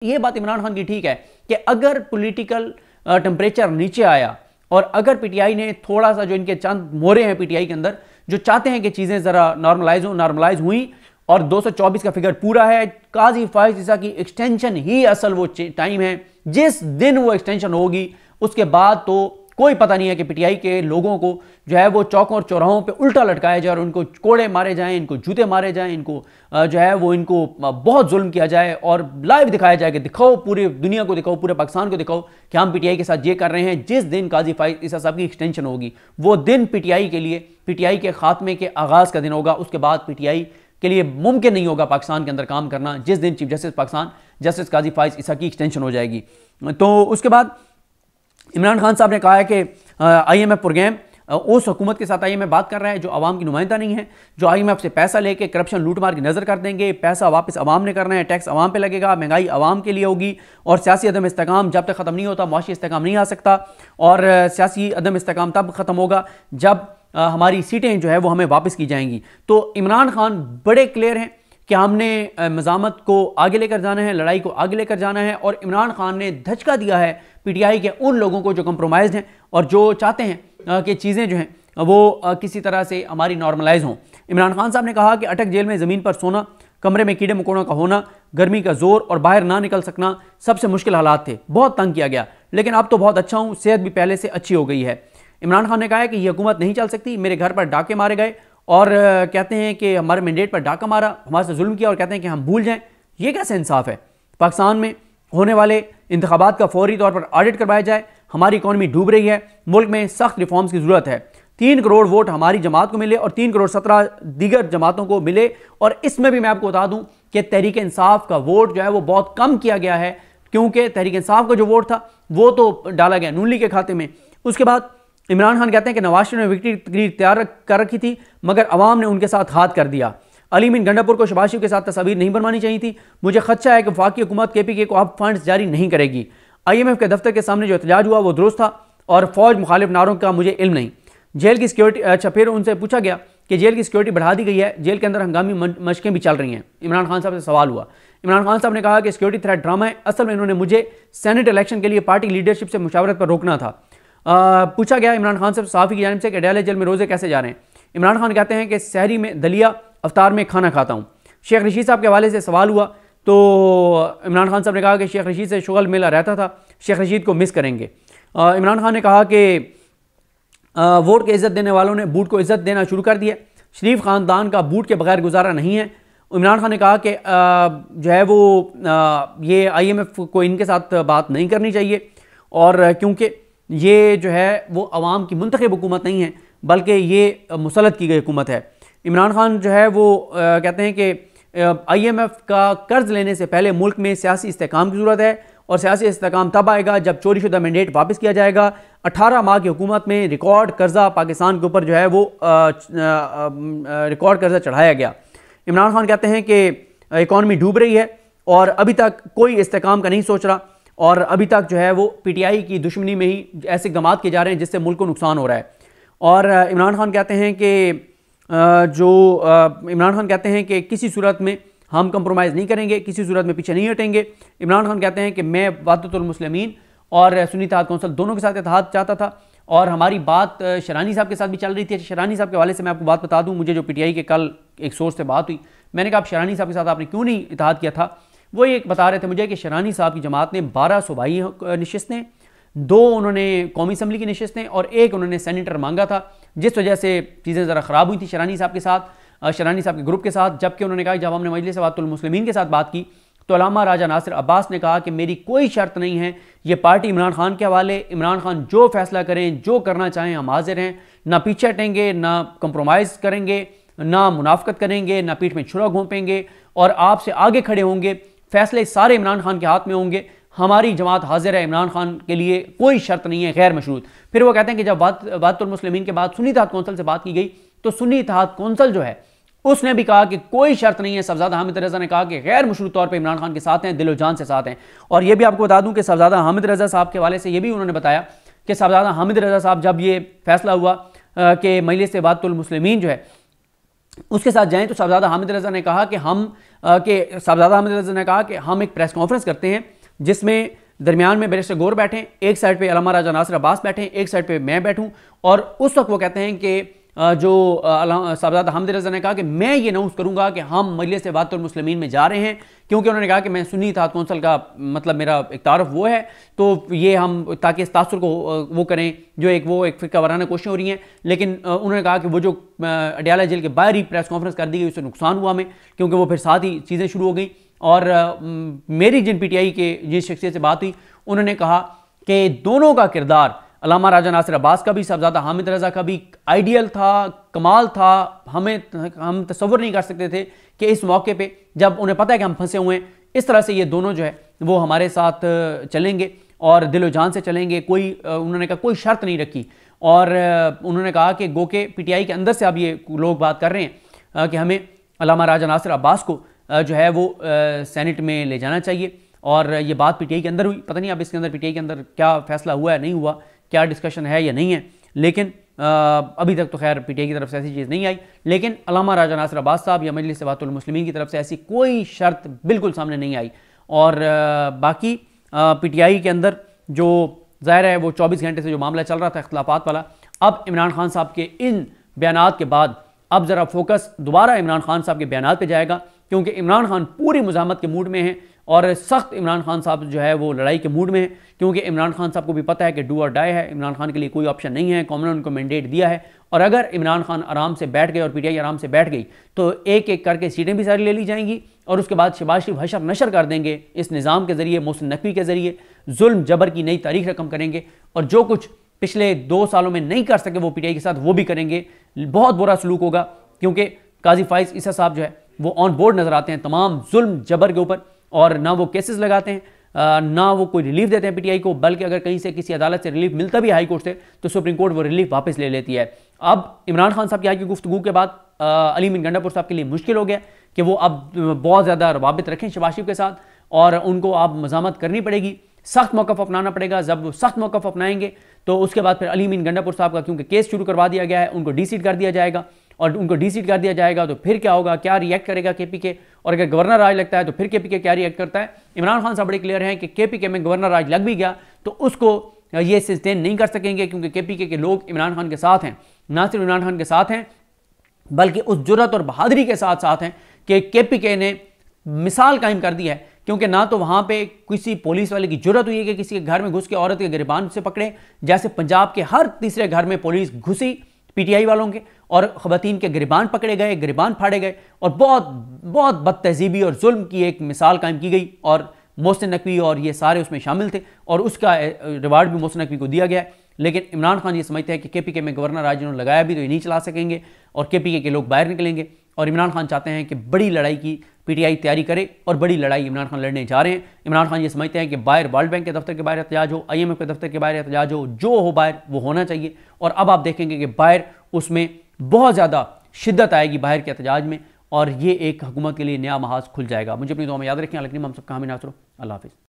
ये बात इमरान खान की ठीक है कि अगर पॉलिटिकल टेम्परेचर नीचे आया और अगर पीटीआई ने थोड़ा सा, जो इनके चंद मोरे हैं पीटीआई के अंदर जो चाहते हैं कि चीजें जरा नॉर्मलाइज हुई और 224 का फिगर पूरा है, काजी फाइज ईसा की एक्सटेंशन ही असल वो टाइम है। जिस दिन वो एक्सटेंशन होगी उसके बाद तो कोई पता नहीं है कि पीटीआई के लोगों को जो है वो चौकों और चौराहों पे उल्टा लटकाया जाए और उनको कोड़े मारे जाएं, इनको जूते मारे जाएं, इनको जो है वो इनको बहुत जुल्म किया जाए और लाइव दिखाया जाए कि दिखाओ, पूरी दुनिया को दिखाओ, पूरे पाकिस्तान को दिखाओ कि हम पीटीआई के साथ ये कर रहे हैं। जिस दिन काजी फाइज ईसा साहब की एक्सटेंशन होगी वो दिन पीटीआई के लिए, पीटीआई के खात्मे के आगाज का दिन होगा। उसके बाद पीटीआई के लिए मुमकिन नहीं होगा पाकिस्तान के अंदर काम करना जिस दिन चीफ जस्टिस पाकिस्तान जस्टिस काजी फाइज ईसा की एक्सटेंशन हो जाएगी। तो उसके बाद इमरान खान साहब ने कहा है कि IMF पुरगैम उस हुकूमत के साथ IMF बात कर रहा है जो आवाम की नुमाइंदा नहीं है, जो IMF से पैसा लेके करप्शन लूट मार की नज़र कर देंगे। पैसा वापस आवाम ने करना है, टैक्स आवाम पे लगेगा, महंगाई आवाम के लिए होगी और सियासी अदम इस्तेकाम जब तक ख़त्म नहीं होता मुआशी इस्तेकाम नहीं आ सकता। और सियासी अदम इस्तेकाम तब ख़त्म होगा जब हमारी सीटें जो है वो हमें वापस की जाएंगी। तो इमरान खान बड़े क्लियर हैं कि हमने मज़ामत को आगे लेकर जाना है, लड़ाई को आगे लेकर जाना है। और इमरान खान ने धचका दिया है पीटीआई के उन लोगों को जो कंप्रोमाइज़ हैं और जो चाहते हैं कि चीज़ें जो हैं वो किसी तरह से हमारी नॉर्मलाइज हों। इमरान खान साहब ने कहा कि अटक जेल में ज़मीन पर सोना, कमरे में कीड़े मकोड़ों का होना, गर्मी का जोर और बाहर ना निकल सकना सबसे मुश्किल हालात थे। बहुत तंग किया गया, लेकिन अब तो बहुत अच्छा हूँ, सेहत भी पहले से अच्छी हो गई है। इमरान खान ने कहा है कि यह हुकूमत नहीं चल सकती। मेरे घर पर डाके मारे गए और कहते हैं कि हमारे मैंडेट पर डाका मारा, हमारे से जुल्म किया और कहते हैं कि हम भूल जाएं। ये कैसे इंसाफ है? पाकिस्तान में होने वाले इंतखाबात का फौरी तौर पर ऑडिट करवाया जाए। हमारी इकॉनमी डूब रही है, मुल्क में सख्त रिफॉर्म्स की जरूरत है। 3 करोड़ वोट हमारी जमात को मिले और 3 करोड़ 17 दीगर जमातों को मिले। और इसमें भी मैं आपको बता दूं कि तहरीक इंसाफ का वोट जो है वो बहुत कम किया गया है, क्योंकि तहरीक इंसाफ का जो वोट था वो तो डाला गया नून लीग के खाते में। उसके बाद इमरान खान कहते हैं कि नवाज शरीफ ने विक्ट्री तकरीर तैयार कर रखी थी मगर अवाम ने उनके साथ हाथ कर दिया। अली बिन गंडापुर को शहबाज शरीफ के साथ तस्वीर नहीं बनवानी चाहिए थी। मुझे खदशा है कि वफाकी हुकूमत KPK को अब फंड्स जारी नहीं करेगी। IMF के दफ्तर के सामने जो एहतजाज हुआ वो दुरुस्त था और फौज मुखालिफ नारों का मुझे इल्म नहीं। जेल की सिक्योरिटी, अच्छा फिर उनसे पूछा गया कि जेल की सिक्योरिटी बढ़ा दी गई है, जेल के अंदर हंगामी मशकें भी चल रही हैं। इमरान खान साहब से सवाल हुआ। इमरान खान साहब ने कहा कि सिक्योरिटी थ्रेट ड्रामा है, असल में इन्होंने मुझे सेनेट इलेक्शन के लिए पार्टी लीडरशिप से मुशावरत पर रोकना था। पूछा गया इमरान खान साहब सहाफ़ी की जानिब से कि डयाले जेल में रोज़े कैसे जा रहे हैं। इमरान खान कहते हैं कि सहरी में दलिया, अफ्तार में खाना खाता हूँ। शेख रशीद साहब के हवाले से सवाल हुआ तो इमरान खान साहब ने कहा कि शेख रशीद से शुगल मिला रहता था, शेख रशीद को मिस करेंगे। इमरान खान ने कहा कि वोट के इज़्ज़त देने वालों ने बूट को इज़्ज़त देना शुरू कर दिया। शरीफ ख़ानदान का बूट के बगैर गुजारा नहीं है। इमरान खान ने कहा कि जो है वो ये IMF को इनके साथ बात नहीं करनी चाहिए और क्योंकि ये जो है वो अवाम की मुंतखब हुकूमत नहीं है बल्कि ये मुसल्लत की गई हुकूमत है। इमरान खान जो है वो कहते हैं कि IMF का कर्ज लेने से पहले मुल्क में सियासी इस्तेकाम की ज़रूरत है और सियासी इस्तेकाम तब आएगा जब चोरी शुदा मैंडेट वापस किया जाएगा। 18 माह की हुकूमत में रिकॉर्ड कर्जा पाकिस्तान के ऊपर जो है वो रिकॉर्ड कर्जा चढ़ाया गया। इमरान खान कहते हैं कि इकॉनमी डूब रही है और अभी तक कोई इस्तेकाम का नहीं सोच रहा और अभी तक जो है वो PTI की दुश्मनी में ही ऐसे इक़दामात किए जा रहे हैं जिससे मुल्क को नुकसान हो रहा है। और इमरान खान कहते हैं कि इमरान खान कहते हैं कि किसी सूरत में हम कंप्रोमाइज़ नहीं करेंगे, किसी सूरत में पीछे नहीं हटेंगे। इमरान खान कहते हैं कि मैं वहदतुल मुस्लिमीन और सुन्नी इत्तेहाद कौंसिल दोनों के साथ इत्तेहाद चाहता था और हमारी बात शरानी साहब के साथ भी चल रही थी। शरानी साहब के हवाले से मैं आपको बात बता दूं, मुझे जो PTI के कल एक सोर्स से बात हुई, मैंने कहा आप शरानी साहब के साथ आपने क्यों नहीं इत्तेहाद किया था। वो ये बता रहे थे मुझे कि शरानी साहब की जमात ने 12 सूबाई नशिस्तें, 2 उन्होंने कौमी असम्बली की नशिस्तें और 1 उन्होंने सेनेटर मांगा था, जिस वजह से चीज़ें ज़रा ख़राब हुई थी शरानी साहब के साथ, शरानी साहब के ग्रुप के साथ। जबकि उन्होंने कहा जब हमने मजलिस वहदतुल मुस्लिमीन के साथ बात की तो अल्लामा राजा नासिर अब्बास ने कहा कि मेरी कोई शर्त नहीं है, ये पार्टी इमरान खान के हवाले, इमरान खान जो फैसला करें, जो करना चाहें हम हाजिर हैं, ना पीछे हटेंगे, ना कंप्रोमाइज़ करेंगे, ना मुनाफकत करेंगे, ना पीठ में छुरा घोंपेंगे और आपसे आगे खड़े होंगे। फैसले सारे इमरान खान के हाथ में होंगे। हमारी जमात हाजिर है, इमरान खान के लिए कोई शर्त नहीं है गैर मशरूत। फिर वो कहते हैं कि जब वहदतुल मुस्लिमीन के बाद सुन्नी इत्तेहाद कौंसिल से बात की गई तो सुन्नी इत्तेहाद कौंसिल जो है उसने भी कहा कि कोई शर्त नहीं है। साहबजादा हामिद रजा ने कहा कि गैर मशरूत तौर पर इमरान खान के साथ हैं, दिलो जान से साथ हैं। और यह भी आपको बता दूं कि साहबजादा हामिद रजा साहब के हवाले से ये भी उन्होंने बताया कि साहबजादा हामिद रजा साहब जब ये फैसला हुआ कि मजलिस वहदतुल मुस्लिमीन जो है उसके साथ जाएं तो साहबजादा हामिद रज़ा ने कहा कि हम एक प्रेस कॉन्फ्रेंस करते हैं जिसमें दरमियान में बैरिस्टर गौर बैठें, एक साइड पे अल्लामा राजा नासिर अब्बास बैठें, एक साइड पे मैं बैठूं। और उस वक्त वो कहते हैं कि जो साहबजादा हामिद रज़ा ने कहा कि मैं ये अनाउंस करूंगा कि हम मजलिस इत्तेहादुल मुस्लिमीन में जा रहे हैं, क्योंकि उन्होंने कहा कि मैं सुन्नी इत्तेहाद कौंसिल का मतलब मेरा एक तारुफ वो है, तो ये हम ताकि इस तासुर को वो करें जो एक फ़िक़्हा वाराना कोशिशें हो रही हैं। लेकिन उन्होंने कहा कि वो जो अडयाला जेल के बाहर ही प्रेस कॉन्फ्रेंस कर दी गई उससे नुकसान हुआ हमें, क्योंकि वो फिर साथ ही चीज़ें शुरू हो गई। और मेरी जिन PTI के जिस शख्सियत से बात हुई उन्होंने कहा कि दोनों का किरदार, अल्लामा राजा नासिर अब्बास का भी, साहबजादा हामिद रज़ा का भी आइडियल था, कमाल था। हम तसव्वुर नहीं कर सकते थे कि इस मौके पे जब उन्हें पता है कि हम फंसे हुए हैं, इस तरह से ये दोनों जो है वो हमारे साथ चलेंगे और दिलो जान से चलेंगे। उन्होंने कहा कोई शर्त नहीं रखी। और उन्होंने कहा कि गो के PTI के अंदर से अब ये लोग बात कर रहे हैं कि हमें अल्लामा राजा नासिर अब्बास को जो है वो सेनेट में ले जाना चाहिए। और ये बात PTI के अंदर हुई, पता नहीं अब इसके अंदर PTI के अंदर क्या फैसला हुआ है नहीं हुआ, क्या डिस्कशन है या नहीं है, लेकिन अभी तक तो खैर PTI की तरफ से ऐसी चीज़ नहीं आई। लेकिन अल्लामा राजा नासिर अब्बास साहब या मजलिस इत्तेहादुल मुस्लिमीन की तरफ से ऐसी कोई शर्त बिल्कुल सामने नहीं आई। और बाकी PTI के अंदर जो ज़ाहिर है वो 24 घंटे से जो मामला चल रहा था इख्तिलाफात वाला, अब इमरान खान साहब के इन बयानात के बाद अब ज़रा फोकस दोबारा इमरान खान साहब के बयानात पे जाएगा, क्योंकि इमरान खान पूरी मुज़ाहमत के मूड में हैं और सख्त इमरान खान साहब जो है वो लड़ाई के मूड में है, क्योंकि इमरान खान साहब को भी पता है कि डू और डाई है, इमरान खान के लिए कोई ऑप्शन नहीं है। कॉमन ने उनको मैंडेट दिया है और अगर इमरान खान आराम से बैठ गए और PTI आराम से बैठ गई तो एक एक करके सीटें भी सारी ले ली जाएंगी और उसके बाद शहबाज शरीफ हशर नशर कर देंगे इस निज़ाम के ज़रिए, मोहसिन नकवी के ज़रिए जुल्म जबर की नई तारीख रकम करेंगे और जो कुछ पिछले 2 सालों में नहीं कर सके वो PTI के साथ वो भी करेंगे। बहुत बुरा सलूक होगा, क्योंकि काजी फाइज ईसा साहब जो है वो ऑन बोर्ड नज़र आते हैं तमाम जुल्म जबर के ऊपर, और ना वो केसेस लगाते हैं ना वो कोई रिलीफ देते हैं PTI को, बल्कि अगर कहीं से किसी अदालत से रिलीफ मिलता भी हाई कोर्ट से तो सुप्रीम कोर्ट वो रिलीफ वापस ले लेती है। अब इमरान खान साहब की आज की गुफ्तगू के बाद अली मीन गंडापुर साहब के लिए मुश्किल हो गया कि वो अब बहुत ज़्यादा रवाबित रखें शहबाज शरीफ के साथ, और उनको अब मज़ामत करनी पड़ेगी, सख्त मौक़िफ़ अपनाना पड़ेगा। जब वो सख्त मौक़िफ़ अपनाएंगे तो उसके बाद फिर अली मीन गंडापुर साहब का क्योंकि केस शुरू करवा दिया गया है, उनको डीसीट कर दिया जाएगा, और उनको डीसीट कर दिया जाएगा तो फिर क्या होगा, क्या रिएक्ट करेगा KPK, और अगर गवर्नर राज लगता है तो फिर KPK क्या रिएक्ट करता है। इमरान खान साहब बड़े क्लियर हैं कि KPK में गवर्नर राज लग भी गया तो उसको ये सस्टेन नहीं कर सकेंगे, क्योंकि KPK के लोग इमरान खान के साथ हैं, ना सिर्फ इमरान खान के साथ हैं बल्कि उस जुर्रत और बहादुरी के साथ साथ हैं कि KPK ने मिसाल कायम कर दी है। क्योंकि ना तो वहाँ पे किसी पुलिस वाले की जरूरत हुई है कि किसी के घर में घुस के औरत के गिरबान से पकड़े, जैसे पंजाब के हर तीसरे घर में पुलिस घुसी PTI वालों के और ख़वातीन के गिरबान पकड़े गए, गिरबान फाड़े गए और बहुत बहुत बदतहजीबी और जुल्म की एक मिसाल कायम की गई, और मोहसिन नकवी और ये सारे उसमें शामिल थे और उसका रिवार्ड भी मोहसिन नकवी को दिया गया है। लेकिन इमरान खान ये समझते हैं कि KPK में गवर्नर राज इन्होंने लगाया भी तो ये नहीं चला सकेंगे और KPK के लोग बाहर निकलेंगे, और इमरान खान चाहते हैं कि बड़ी लड़ाई की PTI तैयारी करे और बड़ी लड़ाई इमरान खान लड़ने जा रहे हैं। इमरान खान ये समझते हैं कि बाहर वर्ल्ड बैंक के दफ्तर के बाहर एहतजाज हो, IMF के दफ्तर के बाहर एहतजाज हो, जो हो बाहर वो होना चाहिए। और अब आप देखेंगे कि बाहर उसमें बहुत ज़्यादा शिद्दत आएगी बाहर के एहतजाज में, और ये एक हुकूमत के लिए नया महाज खुल जाएगा। मुझे अपनी दुआ में याद रखें। अलग हम सब कहाँ में नासरो। अल्लाह हाफिज़।